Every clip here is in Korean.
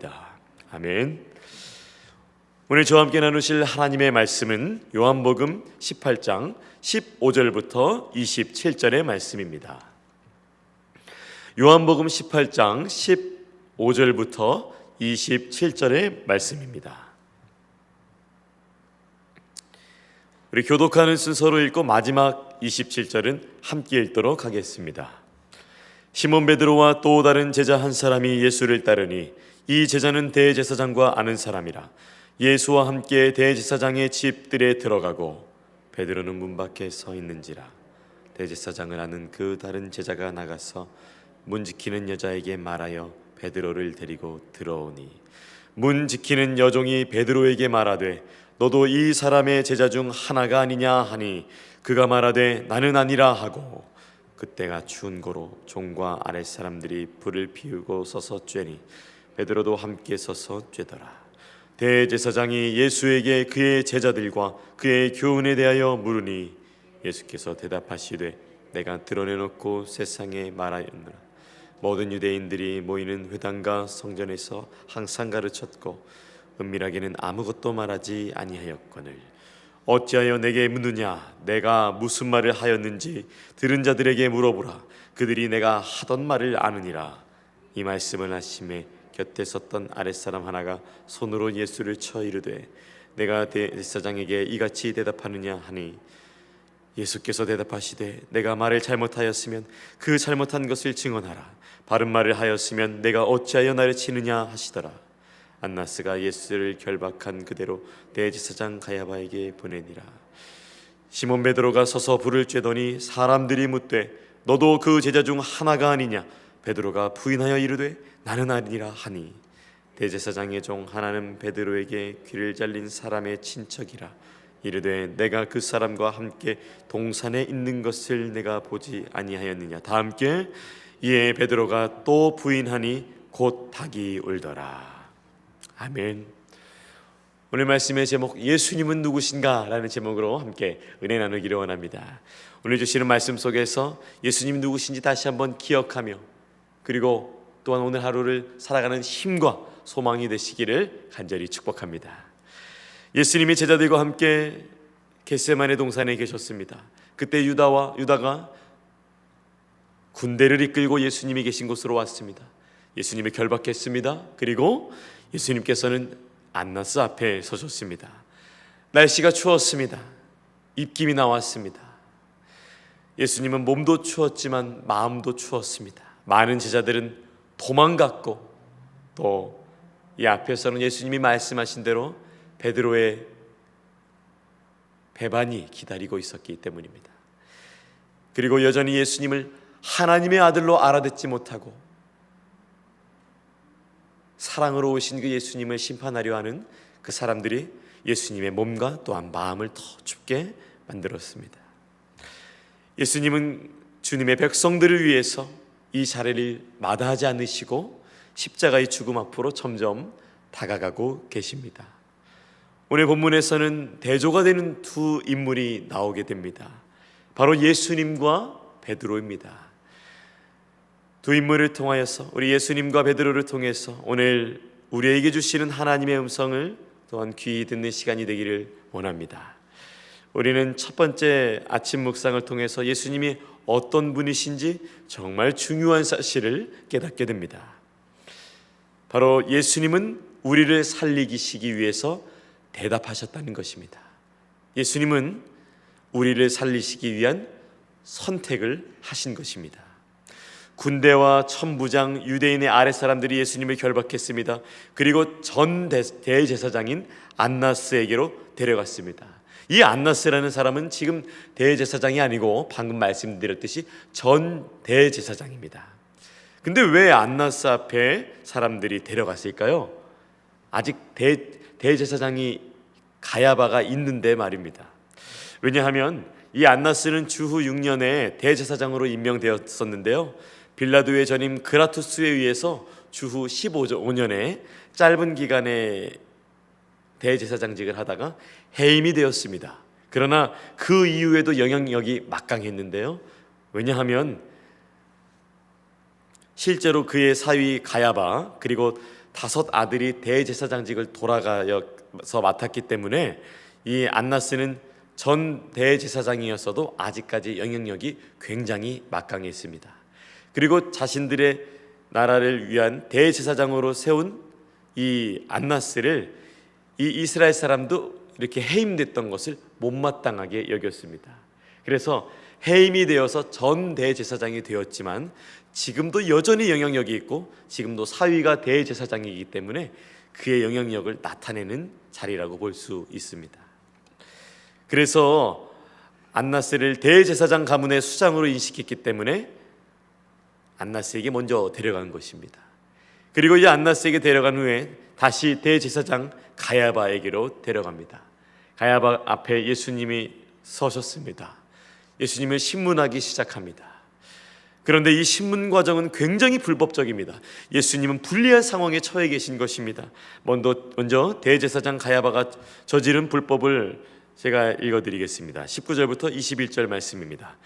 기도합니다. 아멘. 오늘 저와 함께 나누실 하나님의 말씀은 요한복음 18장 15절부터 27절의 말씀입니다. 요한복음 18장 15절부터 27절의 말씀입니다. 우리 교독하는 순서로 읽고 마지막 27절은 함께 읽도록 하겠습니다. 시몬 베드로와 또 다른 제자 한 사람이 예수를 따르니 이 제자는 대제사장과 아는 사람이라. 예수와 함께 대제사장의 집들에 들어가고 베드로는 문 밖에 서 있는지라. 대제사장을 아는 그 다른 제자가 나가서 문 지키는 여자에게 말하여 베드로를 데리고 들어오니 문 지키는 여종이 베드로에게 말하되 너도 이 사람의 제자 중 하나가 아니냐 하니 그가 말하되 나는 아니라 하고 그때가 추운 고로 종과 아랫사람들이 불을 피우고 서서 쬐니 베드로도 함께 서서 쬐더라. 대제사장이 예수에게 그의 제자들과 그의 교훈에 대하여 물으니 예수께서 대답하시되 내가 드러내놓고 세상에 말하였노라. 모든 유대인들이 모이는 회당과 성전에서 항상 가르쳤고 은밀하게는 아무것도 말하지 아니하였거늘 어찌하여 내게 묻느냐. 내가 무슨 말을 하였는지 들은 자들에게 물어보라. 그들이 내가 하던 말을 아느니라. 이 말씀을 하심에 곁에 섰던 아랫사람 하나가 손으로 예수를 쳐 이르되 내가 대제사장에게 이같이 대답하느냐 하니 예수께서 대답하시되 내가 말을 잘못하였으면 그 잘못한 것을 증언하라. 바른 말을 하였으면 내가 어찌하여 나를 치느냐 하시더라. 안나스가 예수를 결박한 그대로 대제사장 가야바에게 보내니라. 시몬 베드로가 서서 불을 쬐더니 사람들이 묻되 너도 그 제자 중 하나가 아니냐. 베드로가 부인하여 이르되 나는 아니라 하니 대제사장의 종 하나는 베드로에게 귀를 잘린 사람의 친척이라. 이르되 내가 그 사람과 함께 동산에 있는 것을 내가 보지 아니하였느냐. 다 함께 이에 베드로가 또 부인하니 곧 닭이 울더라. 아멘. 오늘 말씀의 제목 예수님은 누구신가? 라는 제목으로 함께 은혜 나누기를 원합니다. 오늘 주시는 말씀 속에서 예수님이 누구신지 다시 한번 기억하며 그리고 또한 오늘 하루를 살아가는 힘과 소망이 되시기를 간절히 축복합니다. 예수님이 제자들과 함께 겟세마네 동산에 계셨습니다. 그때 유다가 군대를 이끌고 예수님이 계신 곳으로 왔습니다. 예수님을 결박했습니다. 그리고 예수님께서는 안나스 앞에 서셨습니다. 날씨가 추웠습니다. 입김이 나왔습니다. 예수님은 몸도 추웠지만 마음도 추웠습니다. 많은 제자들은 도망갔고 또 이 앞에서는 예수님이 말씀하신 대로 베드로의 배반이 기다리고 있었기 때문입니다. 그리고 여전히 예수님을 하나님의 아들로 알아듣지 못하고 사랑으로 오신 그 예수님을 심판하려 하는 그 사람들이 예수님의 몸과 또한 마음을 더 춥게 만들었습니다. 예수님은 주님의 백성들을 위해서 이 자리를 마다하지 않으시고 십자가의 죽음 앞으로 점점 다가가고 계십니다. 오늘 본문에서는 대조가 되는 두 인물이 나오게 됩니다. 바로 예수님과 베드로입니다. 두 인물을 통하여서 우리 예수님과 베드로를 통해서 오늘 우리에게 주시는 하나님의 음성을 또한 귀히 듣는 시간이 되기를 원합니다. 우리는 첫 번째 아침 묵상을 통해서 예수님이 어떤 분이신지 정말 중요한 사실을 깨닫게 됩니다. 바로 예수님은 우리를 살리시기 위해서 대답하셨다는 것입니다. 예수님은 우리를 살리시기 위한 선택을 하신 것입니다. 군대와 천부장 유대인의 아랫사람들이 예수님을 결박했습니다. 그리고 전 대제사장인 안나스에게로 데려갔습니다. 이 안나스라는 사람은 지금 대제사장이 아니고 방금 말씀드렸듯이 전 대제사장입니다. 근데 왜 안나스 앞에 사람들이 데려갔을까요? 아직 대제사장이 가야바가 있는데 말입니다. 왜냐하면 이 안나스는 주후 6년에 대제사장으로 임명되었었는데요, 빌라도의 전임 그라투스에 의해서 주후 15년에 짧은 기간에 대제사장직을 하다가 해임이 되었습니다. 그러나 그 이후에도 영향력이 막강했는데요, 왜냐하면 실제로 그의 사위 가야바 그리고 5 아들이 대제사장직을 돌아가서 맡았기 때문에 이 안나스는 전 대제사장이었어도 아직까지 영향력이 굉장히 막강했습니다. 그리고 자신들의 나라를 위한 대제사장으로 세운 이 안나스를 이 이스라엘 사람도 이렇게 해임됐던 것을 못마땅하게 여겼습니다. 그래서 해임이 되어서 전 대제사장이 되었지만 지금도 여전히 영향력이 있고 지금도 사위가 대제사장이기 때문에 그의 영향력을 나타내는 자리라고 볼 수 있습니다. 그래서 안나스를 대제사장 가문의 수장으로 인식했기 때문에 안나스에게 먼저 데려간 것입니다. 그리고 이 안나스에게 데려간 후에 다시 대제사장 가야바에게로 데려갑니다. 가야바 앞에 예수님이 서셨습니다. 예수님을 신문하기 시작합니다. 그런데 이 신문 과정은 굉장히 불법적입니다. 예수님은 불리한 상황에 처해 계신 것입니다. 먼저 대제사장 가야바가 저지른 불법을 제가 읽어드리겠습니다. 19절부터 21절 말씀입니다.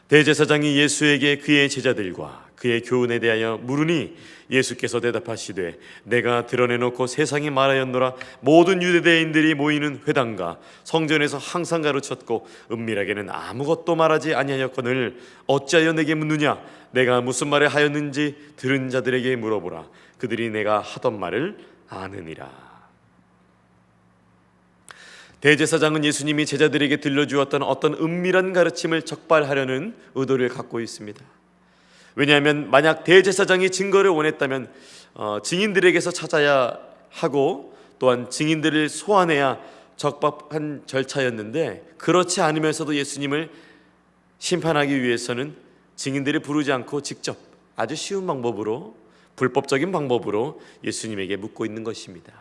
대제사장이 예수에게 그의 제자들과 그의 교훈에 대하여 물으니 예수께서 대답하시되 내가 드러내놓고 세상에 말하였노라. 모든 유대인들이 모이는 회당과 성전에서 항상 가르쳤고 은밀하게는 아무것도 말하지 아니하였거늘 어찌하여 내게 묻느냐. 내가 무슨 말을 하였는지 들은 자들에게 물어보라. 그들이 내가 하던 말을 아느니라. 대제사장은 예수님이 제자들에게 들려주었던 어떤 은밀한 가르침을 적발하려는 의도를 갖고 있습니다. 왜냐하면 만약 대제사장이 증거를 원했다면 증인들에게서 찾아야 하고 또한 증인들을 소환해야 적법한 절차였는데 그렇지 않으면서도 예수님을 심판하기 위해서는 증인들을 부르지 않고 직접 아주 쉬운 방법으로 불법적인 방법으로 예수님에게 묻고 있는 것입니다.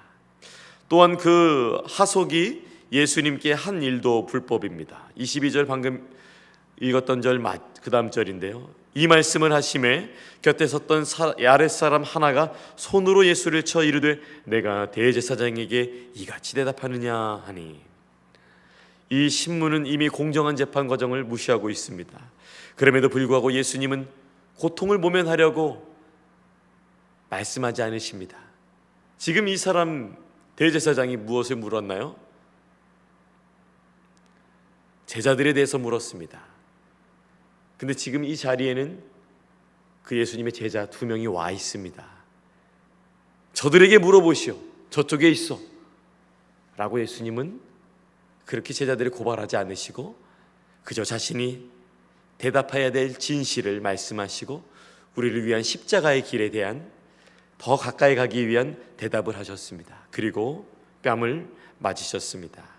또한 그 하속이 예수님께 한 일도 불법입니다. 22절 방금 읽었던 절 그 다음 절인데요. 이 말씀을 하심에 곁에 섰던 아랫사람 하나가 손으로 예수를 쳐 이르되 내가 대제사장에게 이같이 대답하느냐 하니, 이 신문은 이미 공정한 재판 과정을 무시하고 있습니다. 그럼에도 불구하고 예수님은 고통을 모면하려고 말씀하지 않으십니다. 지금 이 사람 대제사장이 무엇을 물었나요? 제자들에 대해서 물었습니다. 근데 지금 이 자리에는 그 예수님의 제자 2명이 와 있습니다. 저들에게 물어보시오. 저쪽에 있어. 라고 예수님은 그렇게 제자들을 고발하지 않으시고 그저 자신이 대답해야 될 진실을 말씀하시고 우리를 위한 십자가의 길에 대한 더 가까이 가기 위한 대답을 하셨습니다. 그리고 뺨을 맞으셨습니다.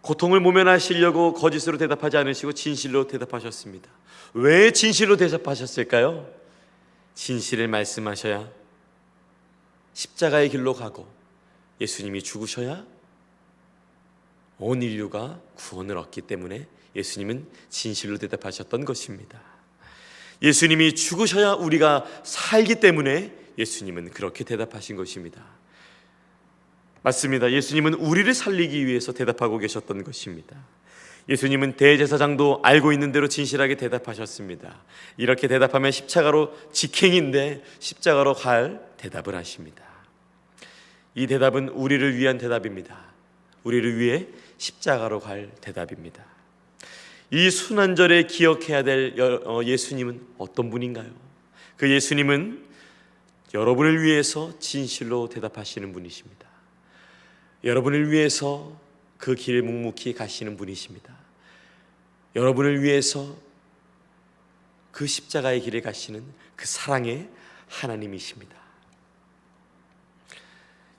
고통을 모면하시려고 거짓으로 대답하지 않으시고 진실로 대답하셨습니다. 왜 진실로 대답하셨을까요? 진실을 말씀하셔야 십자가의 길로 가고 예수님이 죽으셔야 온 인류가 구원을 얻기 때문에 예수님은 진실로 대답하셨던 것입니다. 예수님이 죽으셔야 우리가 살기 때문에 예수님은 그렇게 대답하신 것입니다. 맞습니다. 예수님은 우리를 살리기 위해서 대답하고 계셨던 것입니다. 예수님은 대제사장도 알고 있는 대로 진실하게 대답하셨습니다. 이렇게 대답하면 십자가로 직행인데 십자가로 갈 대답을 하십니다. 이 대답은 우리를 위한 대답입니다. 우리를 위해 십자가로 갈 대답입니다. 이 순환절에 기억해야 될 예수님은 어떤 분인가요? 그 예수님은 여러분을 위해서 진실로 대답하시는 분이십니다. 여러분을 위해서 그 길을 묵묵히 가시는 분이십니다. 여러분을 위해서 그 십자가의 길을 가시는 그 사랑의 하나님이십니다.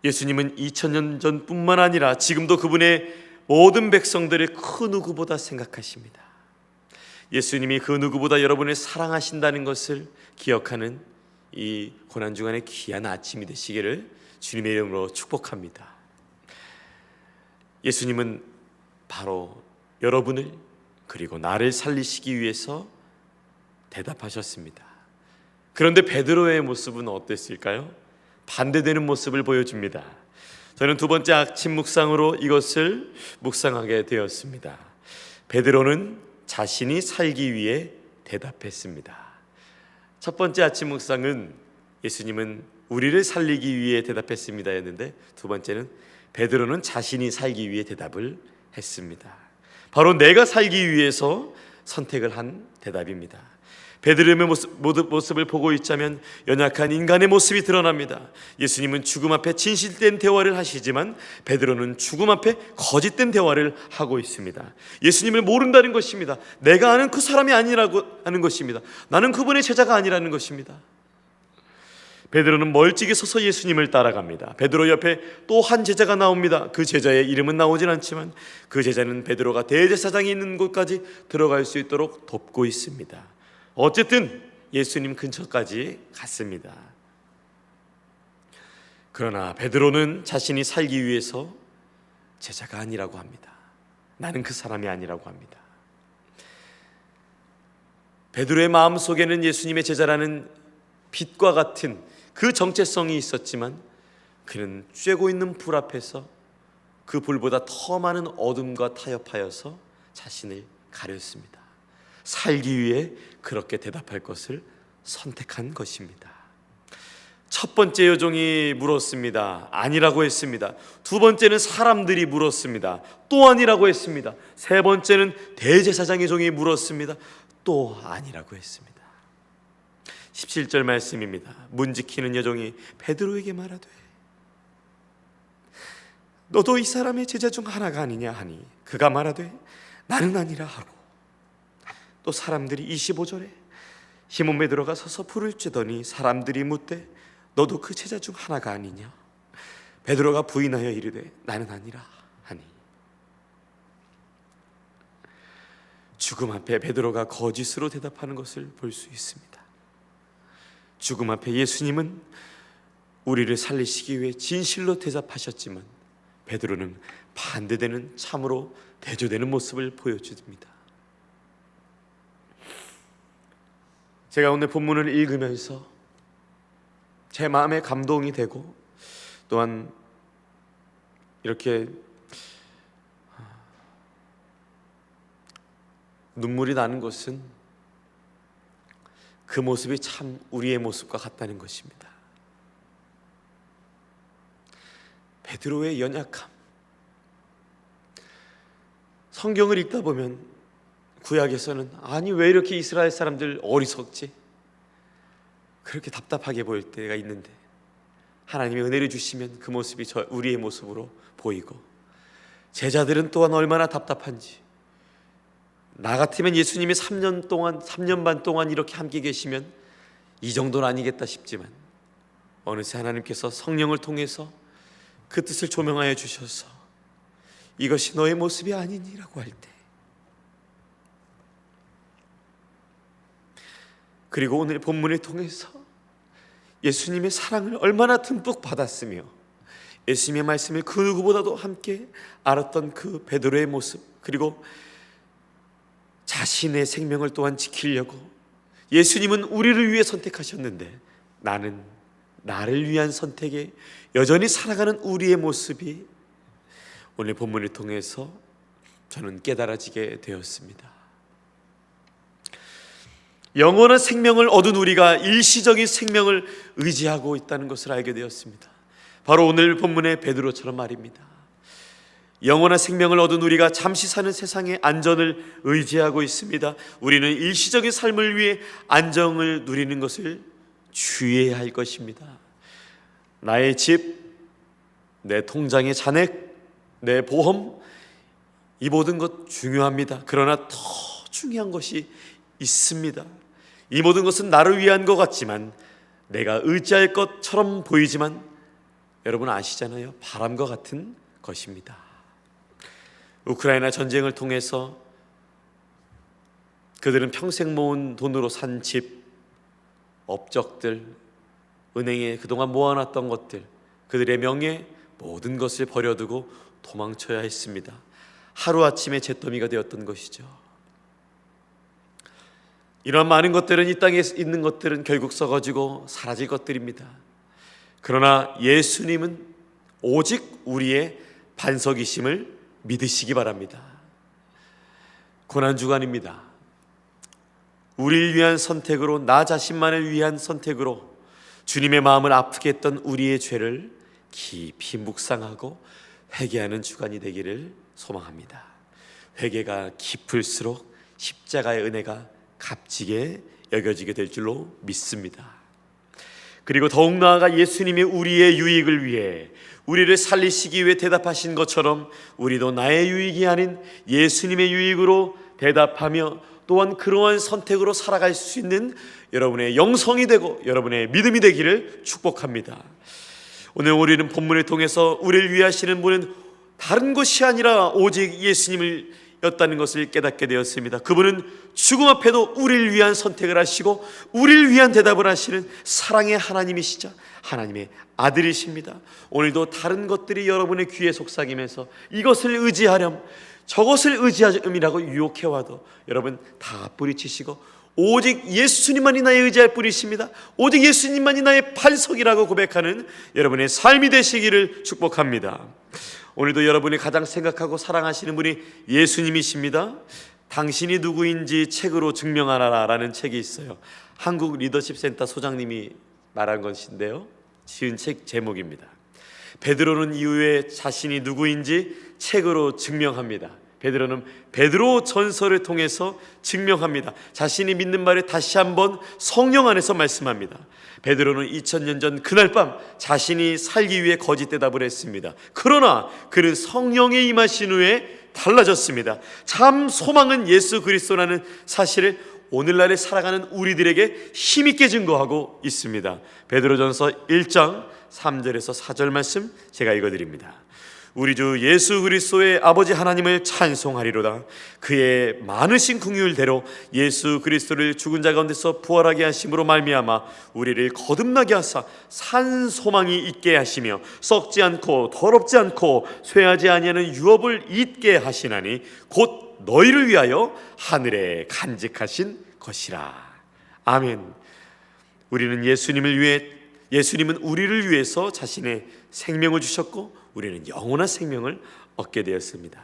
예수님은 2000년 전뿐만 아니라 지금도 그분의 모든 백성들을 그 누구보다 생각하십니다. 예수님이 그 누구보다 여러분을 사랑하신다는 것을 기억하는 이 고난주간의 귀한 아침이 되시기를 주님의 이름으로 축복합니다. 예수님은 바로 여러분을 그리고 나를 살리시기 위해서 대답하셨습니다. 그런데 베드로의 모습은 어땠을까요? 반대되는 모습을 보여줍니다. 저는 2번째 아침 묵상으로 이것을 묵상하게 되었습니다. 베드로는 자신이 살기 위해 대답했습니다. 첫 번째 아침 묵상은 예수님은 우리를 살리기 위해 대답했습니다 였는데, 두 번째는 베드로는 자신이 살기 위해 대답을 했습니다. 바로 내가 살기 위해서 선택을 한 대답입니다. 베드로의 모습을 보고 있자면 연약한 인간의 모습이 드러납니다. 예수님은 죽음 앞에 진실된 대화를 하시지만 베드로는 죽음 앞에 거짓된 대화를 하고 있습니다. 예수님을 모른다는 것입니다. 내가 아는 그 사람이 아니라고 하는 것입니다. 나는 그분의 제자가 아니라는 것입니다. 베드로는 멀찍이 서서 예수님을 따라갑니다. 베드로 옆에 또 한 제자가 나옵니다. 그 제자의 이름은 나오진 않지만 그 제자는 베드로가 대제사장이 있는 곳까지 들어갈 수 있도록 돕고 있습니다. 어쨌든 예수님 근처까지 갔습니다. 그러나 베드로는 자신이 살기 위해서 제자가 아니라고 합니다. 나는 그 사람이 아니라고 합니다. 베드로의 마음속에는 예수님의 제자라는 빛과 같은 그 정체성이 있었지만 그는 쬐고 있는 불 앞에서 그 불보다 더 많은 어둠과 타협하여서 자신을 가렸습니다. 살기 위해 그렇게 대답할 것을 선택한 것입니다. 첫 번째 여종이 물었습니다. 아니라고 했습니다. 두 번째는 사람들이 물었습니다. 또 아니라고 했습니다. 세 번째는 대제사장의 종이 물었습니다. 또 아니라고 했습니다. 17절 말씀입니다. 문 지키는 여종이 베드로에게 말하되 너도 이 사람의 제자 중 하나가 아니냐 하니 그가 말하되 나는 아니라 하고, 또 사람들이 25절에 시몬 베드로가 서서 불을 쬐더니 사람들이 묻되 너도 그 제자 중 하나가 아니냐? 베드로가 부인하여 이르되 나는 아니라 하니. 죽음 앞에 베드로가 거짓으로 대답하는 것을 볼 수 있습니다. 죽음 앞에 예수님은 우리를 살리시기 위해 진실로 대답하셨지만 베드로는 반대되는 참으로 대조되는 모습을 보여줍니다. 제가 오늘 본문을 읽으면서 제 마음에 감동이 되고 또한 이렇게 눈물이 나는 것은 그 모습이 참 우리의 모습과 같다는 것입니다. 베드로의 연약함. 성경을 읽다 보면 구약에서는 아니 왜 이렇게 이스라엘 사람들 어리석지? 그렇게 답답하게 보일 때가 있는데 하나님이 은혜를 주시면 그 모습이 우리의 모습으로 보이고, 제자들은 또한 얼마나 답답한지, 나 같으면 예수님이 3년 반 동안 이렇게 함께 계시면 이 정도는 아니겠다 싶지만 어느새 하나님께서 성령을 통해서 그 뜻을 조명하여 주셔서 이것이 너의 모습이 아니니라고 할 때, 그리고 오늘 본문을 통해서 예수님의 사랑을 얼마나 듬뿍 받았으며 예수님의 말씀을 그 누구보다도 함께 알았던 그 베드로의 모습, 그리고 자신의 생명을 또한 지키려고 예수님은 우리를 위해 선택하셨는데 나는 나를 위한 선택에 여전히 살아가는 우리의 모습이 오늘 본문을 통해서 저는 깨달아지게 되었습니다. 영원한 생명을 얻은 우리가 일시적인 생명을 의지하고 있다는 것을 알게 되었습니다. 바로 오늘 본문의 베드로처럼 말입니다. 영원한 생명을 얻은 우리가 잠시 사는 세상의 안전을 의지하고 있습니다. 우리는 일시적인 삶을 위해 안정을 누리는 것을 주의해야 할 것입니다. 나의 집, 내 통장의 잔액, 내 보험, 이 모든 것 중요합니다. 그러나 더 중요한 것이 있습니다. 이 모든 것은 나를 위한 것 같지만, 내가 의지할 것처럼 보이지만 여러분 아시잖아요. 바람과 같은 것입니다. 우크라이나 전쟁을 통해서 그들은 평생 모은 돈으로 산 집, 업적들, 은행에 그동안 모아놨던 것들, 그들의 명예, 모든 것을 버려두고 도망쳐야 했습니다. 하루아침에 잿더미가 되었던 것이죠. 이러한 많은 것들은, 이 땅에 있는 것들은 결국 썩어지고 사라질 것들입니다. 그러나 예수님은 오직 우리의 반석이심을 믿으시기 바랍니다. 고난주간입니다. 우리를 위한 선택으로, 나 자신만을 위한 선택으로 주님의 마음을 아프게 했던 우리의 죄를 깊이 묵상하고 회개하는 주간이 되기를 소망합니다. 회개가 깊을수록 십자가의 은혜가 값지게 여겨지게 될 줄로 믿습니다. 그리고 더욱 나아가 예수님이 우리의 유익을 위해 우리를 살리시기 위해 대답하신 것처럼 우리도 나의 유익이 아닌 예수님의 유익으로 대답하며 또한 그러한 선택으로 살아갈 수 있는 여러분의 영성이 되고 여러분의 믿음이 되기를 축복합니다. 오늘 우리는 본문을 통해서 우리를 위하시는 분은 다른 것이 아니라 오직 예수님을 였다는 것을 깨닫게 되었습니다. 그분은 죽음 앞에도 우리를 위한 선택을 하시고 우리를 위한 대답을 하시는 사랑의 하나님이시자 하나님의 아들이십니다. 오늘도 다른 것들이 여러분의 귀에 속삭이면서 이것을 의지하렴 저것을 의지하렴이라고 유혹해와도 여러분 다 뿌리치시고 오직 예수님만이 나의 의지할 뿐이십니다. 오직 예수님만이 나의 반석이라고 고백하는 여러분의 삶이 되시기를 축복합니다. 오늘도 여러분이 가장 생각하고 사랑하시는 분이 예수님이십니다. 당신이 누구인지 책으로 증명하라 라는 책이 있어요. 한국 리더십 센터 소장님이 말한 것인데요, 지은 책 제목입니다. 베드로는 이후에 자신이 누구인지 책으로 증명합니다. 베드로는 베드로 전서를 통해서 증명합니다. 자신이 믿는 말을 다시 한번 성령 안에서 말씀합니다. 베드로는 2000년 전 그날 밤 자신이 살기 위해 거짓 대답을 했습니다. 그러나 그는 성령에 임하신 후에 달라졌습니다. 참 소망은 예수 그리스도라는 사실을 오늘날에 살아가는 우리들에게 힘있게 증거하고 있습니다. 베드로전서 1장 3절에서 4절 말씀 제가 읽어드립니다. 우리 주 예수 그리스도의 아버지 하나님을 찬송하리로다. 그의 많으신 긍휼대로 예수 그리스도를 죽은 자 가운데서 부활하게 하심으로 말미암아 우리를 거듭나게 하사 산 소망이 있게 하시며 썩지 않고 더럽지 않고 쇠하지 아니하는 유업을 잊게 하시나니 곧 너희를 위하여 하늘에 간직하신 것이라. 아멘. 우리는 예수님은 우리를 위해서 자신의 생명을 주셨고 우리는 영원한 생명을 얻게 되었습니다.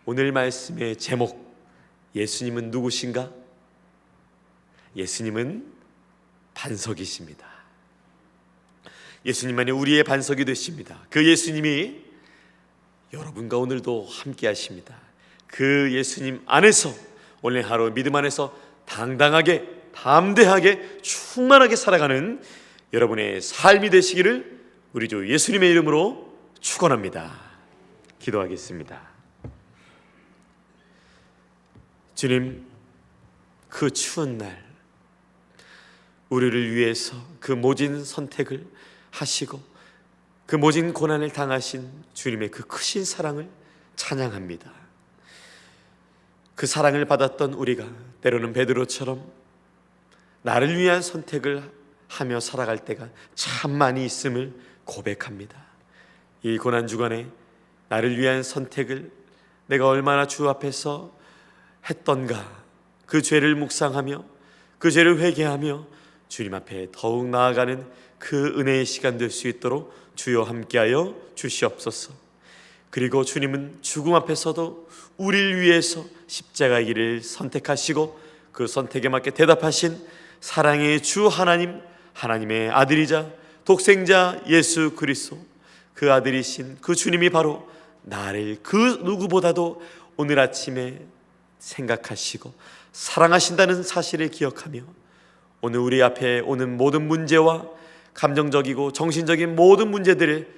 오늘 말씀의 제목, 예수님은 누구신가? 예수님은 반석이십니다. 예수님만이 우리의 반석이 되십니다. 그 예수님이 여러분과 오늘도 함께 하십니다. 그 예수님 안에서 오늘 하루 믿음 안에서 당당하게 담대하게 충만하게 살아가는 여러분의 삶이 되시기를 우리 주 예수님의 이름으로 축원합니다. 기도하겠습니다. 주님, 그 추운 날 우리를 위해서 그 모진 선택을 하시고 그 모진 고난을 당하신 주님의 그 크신 사랑을 찬양합니다. 그 사랑을 받았던 우리가 때로는 베드로처럼 나를 위한 선택을 하며 살아갈 때가 참 많이 있음을 고백합니다. 이 고난 주간에 나를 위한 선택을 내가 얼마나 주 앞에서 했던가, 그 죄를 묵상하며 그 죄를 회개하며 주님 앞에 더욱 나아가는 그 은혜의 시간 될 수 있도록 주여 함께하여 주시옵소서. 그리고 주님은 죽음 앞에서도 우리를 위해서 십자가의 길을 선택하시고 그 선택에 맞게 대답하신 사랑의 주 하나님, 하나님의 아들이자 독생자 예수 그리스도, 그 아들이신 그 주님이 바로 나를 그 누구보다도 오늘 아침에 생각하시고 사랑하신다는 사실을 기억하며 오늘 우리 앞에 오는 모든 문제와 감정적이고 정신적인 모든 문제들을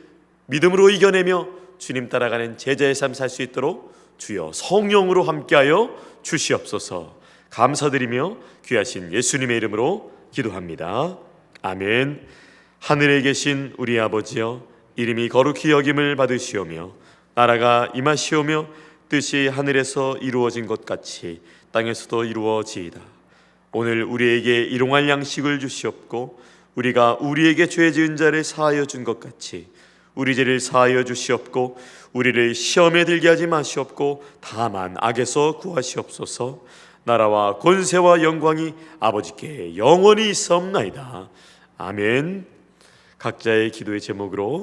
믿음으로 이겨내며 주님 따라가는 제자의 삶 살 수 있도록 주여 성령으로 함께하여 주시옵소서. 감사드리며 귀하신 예수님의 이름으로 기도합니다. 아멘. 하늘에 계신 우리 아버지여, 이름이 거룩히 여김을 받으시오며 나라가 임하시오며 뜻이 하늘에서 이루어진 것 같이 땅에서도 이루어지이다. 오늘 우리에게 일용할 양식을 주시옵고 우리가 우리에게 죄 지은 자를 사하여 준 것 같이 우리 죄를 사하여 주시옵고 우리를 시험에 들게 하지 마시옵고 다만 악에서 구하시옵소서. 나라와 권세와 영광이 아버지께 영원히 있사옵나이다. 아멘. 각자의 기도의 제목으로